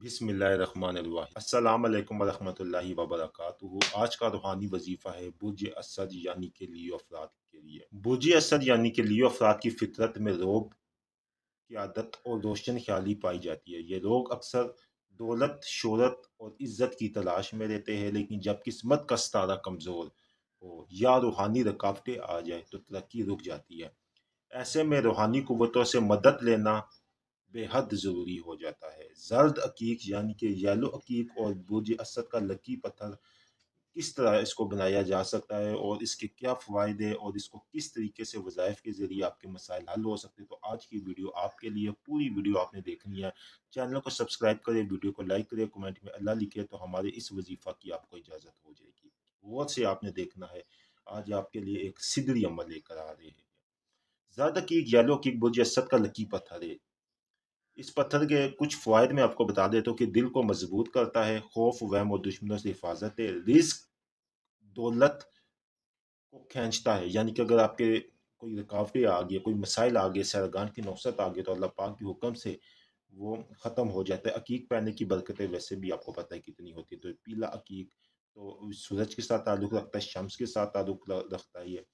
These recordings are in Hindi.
बिस्मिल्लाहिर्रहमानिर्रहीम। अस्सलाम वालेकुम वरहमतुल्लाहि वबरकातुहू। आज का रूहानी वजीफ़ा है बुर्ज असद यानी कि लियो अफराद के लिए। बुर्ज असद यानी कि लियो अफराद की फितरत में रोब की आदत और रोशन ख्याली पाई जाती है। ये लोग अक्सर दौलत, शोहरत और इज्जत की तलाश में रहते हैं, लेकिन जब किस्मत का सितारा कमज़ोर हो या रूहानी रुकावटें आ जाए तो तरक्की रुक जाती है। ऐसे में रूहानी कुव्वतों से मदद लेना बेहद ज़रूरी हो जाता है। जर्द अकीक यानी कि येलो अकीक और बुर्ज असद का लकी पत्थर किस तरह इसको बनाया जा सकता है और इसके क्या फ़वाइद है और इसको किस तरीके से वज़ाइफ के ज़रिए आपके मसाइल हल हो सकते हैं, तो आज की वीडियो आपके लिए। पूरी वीडियो आपने देखनी है। चैनल को सब्सक्राइब करें, वीडियो को लाइक करें, कमेंट में अल्लाह लिखे तो हमारे इस वजीफ़ा की आपको इजाज़त हो जाएगी। गौर से आपने देखना है। आज आपके लिए एक सिदरी अमल लेकर आ रहे हैं। ज़र्द अकीक येलो अकीक बुर्ज असद का लकी पत्थर है। इस पत्थर के कुछ फ़वाइद मैं आपको बता देता हूँ कि दिल को मजबूत करता है, खौफ, वहम और दुश्मनों से हिफाजत है, रिस्क, दौलत को खींचता है। यानी कि अगर आपके कोई रुकावटें आ गई, कोई मसाइल आ गए, सैरगान की नौसत आ गई, तो अल्लाह पाक के हुक्म से वो ख़त्म हो जाता है। अकीक पहनने की बरकतें वैसे भी आपको पता है कितनी होती है। तो पीला अकीक तो सूरज के साथ ताल्लुक़ रखता है, शम्स के साथ ताल्लुक़ रखता है। ये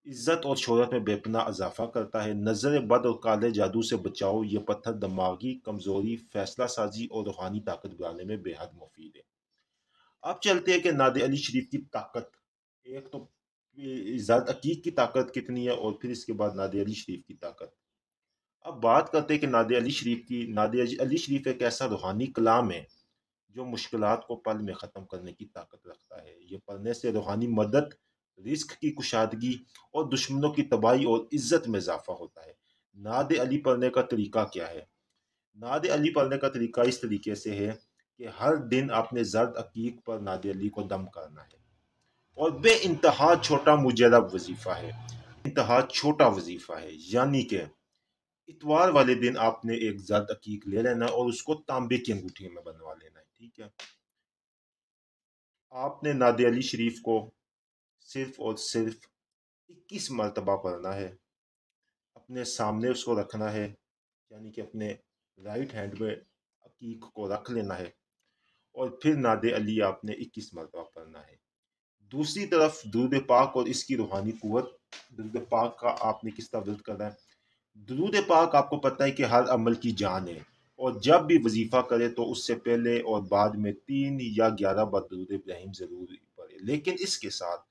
इज्जत और शोहरत में बेपनाह इजाफा करता है। नज़र बद और काले जादू से बचाओ। ये पत्थर दिमागी कमज़ोरी, फैसला साजी और रूहानी ताकत बढ़ाने में बेहद मुफीद है। अब चलते हैं कि नादे अली शरीफ की ताकत। एक तो ज़र्द अकीक की ताकत कितनी है और फिर इसके बाद नादे अली शरीफ की ताकत। अब बात करते हैं कि नादे अली शरीफ की। नादे अली शरीफ एक ऐसा रूहानी कलाम है जो मुश्किलात को पल में ख़त्म करने की ताकत रखता है। ये पढ़ने से रूहानी मदद, रिस्क की कुशादगी और दुश्मनों की तबाही और इज्जत में इजाफा होता है। नाद अली पढ़ने का तरीका क्या है? नाद अली पढ़ने का तरीका इस तरीके से है कि हर दिन आपने जर्द अकीक पर नाद अली को दम करना है और बे इंतहा छोटा मुजरब वजीफा है। इंतहा छोटा वजीफा है, यानी कि इतवार वाले दिन आपने एक जर्द अकीक ले लेना और उसको तांबे की अंगूठी में बनवा लेना है। ठीक है। आपने नादे अली शरीफ को सिर्फ और सिर्फ 21 मरतबा पढ़ना है। अपने सामने उसको रखना है, यानी कि अपने राइट हैंड में अकीक को रख लेना है और फिर नादे अली आपने 21 मरतबा पढ़ना है। दूसरी तरफ दुरूद पाक और इसकी रूहानी कुव्वत। दुरूद पाक का आपने किस तरह विर्द करना है? दुरूद पाक आपको पता है कि हर अमल की जान है और जब भी वजीफा करे तो उससे पहले और बाद में 3 या 11 बार दुरूद इब्राहिम जरूर पढ़े। लेकिन इसके साथ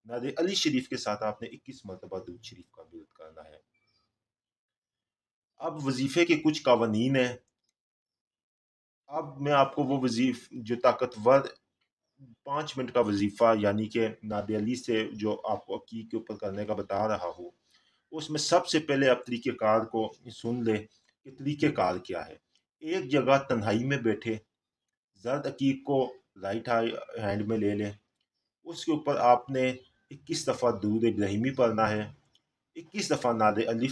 नादे अली शरीफ के साथ आपने 21 मरतबा दुरूद शरीफ का विर्द करना है। अब वजीफे के कुछ कवानीन है। अब मैं आपको वो वजीफ जो ताकतवर 5 मिनट का वजीफा यानी कि नादे अली से जो आपको अकीक के ऊपर करने का बता रहा हूँ, उसमें सबसे पहले आप तरीक़ेकार को सुन ले कि तरीक़ेकार क्या है। एक जगह तन्हाई में बैठे जर्द अकीक को राइट हैंड में ले लें। उसके ऊपर आपने 21 दफ़ा दुरूद इब्राहिमी पढ़ना है, 21 दफ़ा नादे अली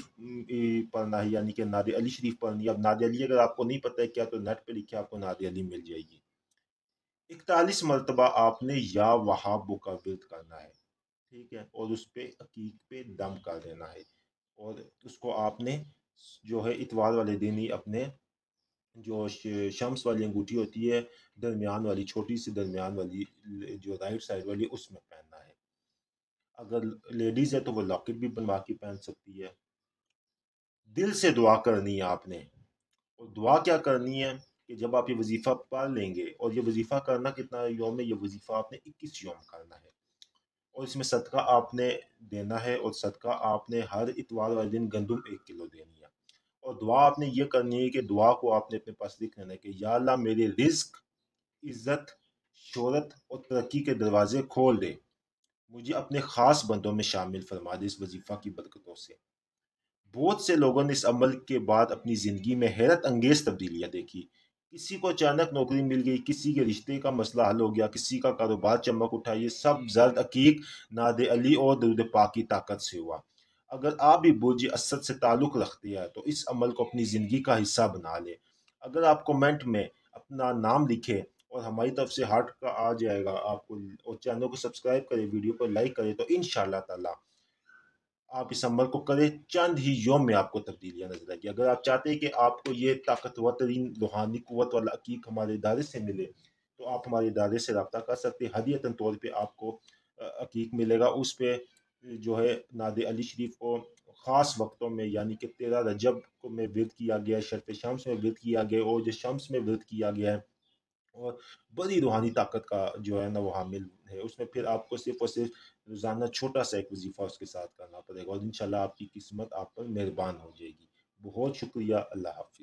पढ़ना है, यानी कि नादे अली शरीफ पढ़नी है। अब नादे अली अगर आपको नहीं पता है क्या, तो नेट पे लिखे आपको नादे अली मिल जाएगी। 41 मरतबा आपने या वहाबो का विर्द करना है। ठीक है। और उस पे अकीक पे दम कर देना है और उसको आपने जो है इतवार वाले दिन ही अपने जो शम्स वाली अंगूठी होती है, दरमियान वाली, छोटी सी दरमियान वाली, जो राइट साइड वाली, उसमें पहनना है। अगर लेडीज है तो वो लॉकेट भी बनवा के पहन सकती है। दिल से दुआ करनी है आपने। और दुआ क्या करनी है कि जब आप ये वजीफा पढ़ लेंगे, और ये वजीफा करना कितना योम है, ये वजीफा आपने 21 योम करना है और इसमें सदका आपने देना है। और सदका आपने हर इतवार वाले दिन गंदुम 1 किलो देनी है। और दुआ आपने ये करनी है कि दुआ को आपने अपने पास लिख लेना है कि या अल्लाह मेरे रिज्क, इज्जत, शोहरत और तरक्की के दरवाजे खोल दे। मुझे अपने खास बंदों में शामिल फरमा दे इस वजीफा की बरकतों से। बहुत से लोगों ने इस अमल के बाद अपनी ज़िंदगी में हैरत अंगेज तब्दीलियाँ देखी। किसी को अचानक नौकरी मिल गई, किसी के रिश्ते का मसला हल हो गया, किसी का कारोबार चमक उठा। ये सब जर्द अकीक, नादे अली और दुरूद पाक की ताकत से हुआ। अगर आप भी बुर्ज असद से ताल्लुक़ रखते हैं तो इस अमल को अपनी ज़िंदगी का हिस्सा बना लें। अगर आप कमेंट में अपना नाम लिखें और हमारी तरफ से हार्ट का आ जाएगा आपको, और चैनल को सब्सक्राइब करें, वीडियो को लाइक करें, तो इंशाअल्लाह ताला आप इस अमल को करें, चंद ही योम में आपको तब्दीलियाँ नजर आएगी। अगर आप चाहते हैं कि आपको ये ताकतवर तरीन रूहानी कुव्वत वाला अकीक हमारे इदारे से मिले, तो आप हमारे इदारे से रब्ता कर सकते हैं। हदीयतन तौर पे आपको अकीक मिलेगा। उस पे जो है नादे अली शरीफ को ख़ास वक्तों में, यानी कि 13 रजब को में विरद किया गया है, शर्फ शम्स में विरद किया गया है, और जो शम्स में विरद किया गया है, और बड़ी रूहानी ताकत का जो है ना वो हामिल है। उसमें फिर आपको सिर्फ और सिर्फ रोज़ाना छोटा सा एक वजीफ़ा उसके साथ करना पड़ेगा, और इंशाल्लाह आपकी किस्मत आप पर मेहरबान हो जाएगी। बहुत शुक्रिया। अल्लाह हाफ़िज़।